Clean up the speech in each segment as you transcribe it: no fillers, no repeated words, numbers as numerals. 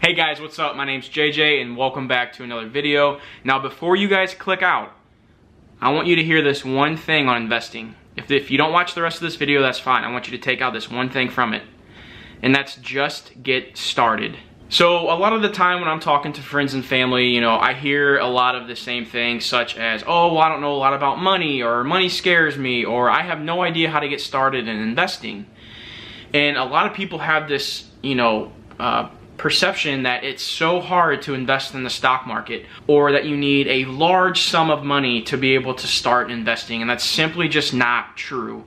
Hey guys, what's up? My name's JJ and welcome back to another video. Now before you guys click out, I want you to hear this one thing on investing. If you don't watch the rest of this video, that's fine. I want you to take out this one thing from it. And that's just get started. So a lot of the time when I'm talking to friends and family, I hear a lot of the same things such as, oh, well, I don't know a lot about money, or money scares me, or I have no idea how to get started in investing. And a lot of people have this, perception that it's so hard to invest in the stock market, or that you need a large sum of money to be able to start investing, and that's simply just not true.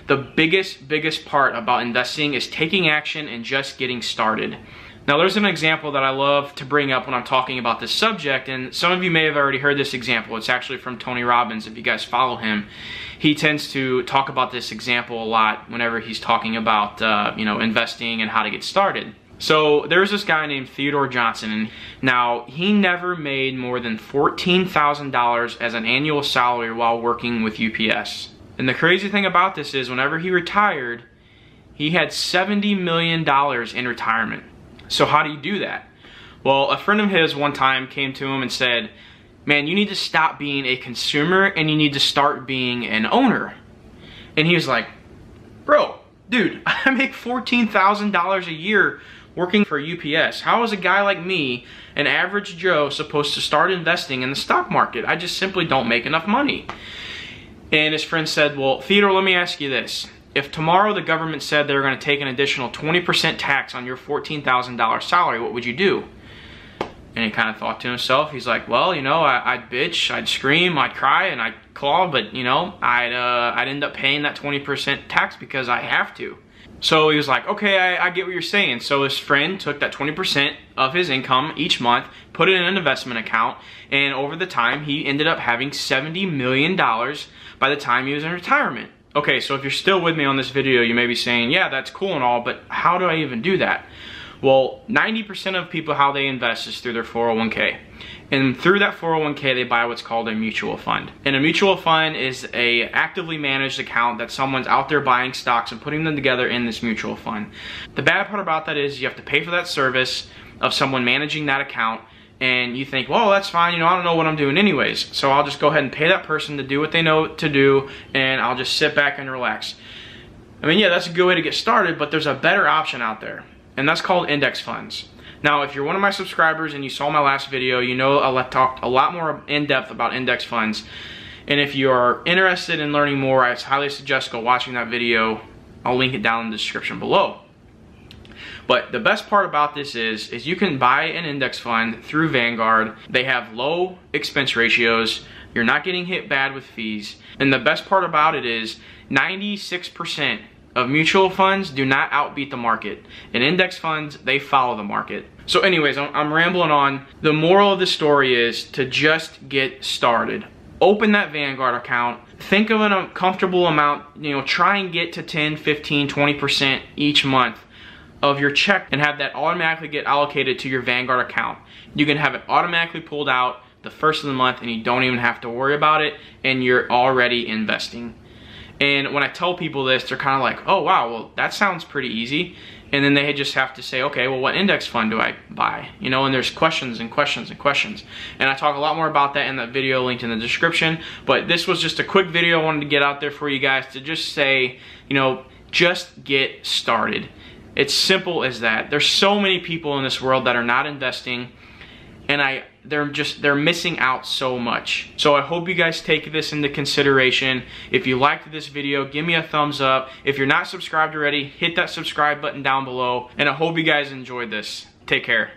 The biggest part about investing is taking action and just getting started. Now there's an example that I love to bring up when I'm talking about this subject, and some of you may have already heard this example. It's actually from Tony Robbins. If you guys follow him, he tends to talk about this example a lot whenever he's talking about investing and how to get started. So there's this guy named Theodore Johnson, and now he never made more than $14,000 as an annual salary while working with UPS. And the crazy thing about this is whenever he retired, he had $70 million in retirement. So how do you do that? Well, a friend of his one time came to him and said, man, you need to stop being a consumer and you need to start being an owner. And he was like, bro, dude, I make $14,000 a year working for UPS. How is a guy like me, an average Joe, supposed to start investing in the stock market? I just simply don't make enough money. And his friend said, well, Theodore, let me ask you this. If tomorrow the government said they were going to take an additional 20% tax on your $14,000 salary, what would you do? And he kind of thought to himself, he's like, well, I'd bitch, I'd scream, I'd cry, and I'd claw, but, I'd end up paying that 20% tax because I have to. So he was like, okay, I get what you're saying. So his friend took that 20% of his income each month, put it in an investment account, and over the time, he ended up having $70 million by the time he was in retirement. Okay, so if you're still with me on this video, you may be saying, yeah, that's cool and all, but how do I even do that? Well, 90% of people, how they invest is through their 401k. And through that 401k, they buy what's called a mutual fund. And a mutual fund is a actively managed account that someone's out there buying stocks and putting them together in this mutual fund. The bad part about that is you have to pay for that service of someone managing that account, and you think, well, that's fine, I don't know what I'm doing anyways, so I'll just go ahead and pay that person to do what they know to do, and I'll just sit back and relax. I mean, yeah, that's a good way to get started, but there's a better option out there, and that's called index funds. Now, if you're one of my subscribers and you saw my last video, I talked a lot more in depth about index funds. And if you are interested in learning more, I highly suggest go watching that video. I'll link it down in the description below. But the best part about this is you can buy an index fund through Vanguard. They have low expense ratios. You're not getting hit bad with fees. And the best part about it is 96% of mutual funds do not outbeat the market. And index funds, they follow the market. So anyways, I'm rambling on. The moral of the story is to just get started. Open that Vanguard account. Think of a comfortable amount, try and get to 10, 15, 20% each month of your check and have that automatically get allocated to your Vanguard account. You can have it automatically pulled out the first of the month and you don't even have to worry about it, and you're already investing. And when I tell people this, they're kind of like, oh wow, well that sounds pretty easy. And then they just have to say, okay, well what index fund do I buy? And there's questions and questions and questions. And I talk a lot more about that in that video linked in the description. But this was just a quick video I wanted to get out there for you guys to just say, just get started. It's simple as that. There's so many people in this world that are not investing, and they're missing out so much. So I hope you guys take this into consideration. If you liked this video, give me a thumbs up. If you're not subscribed already, hit that subscribe button down below. And I hope you guys enjoyed this. Take care.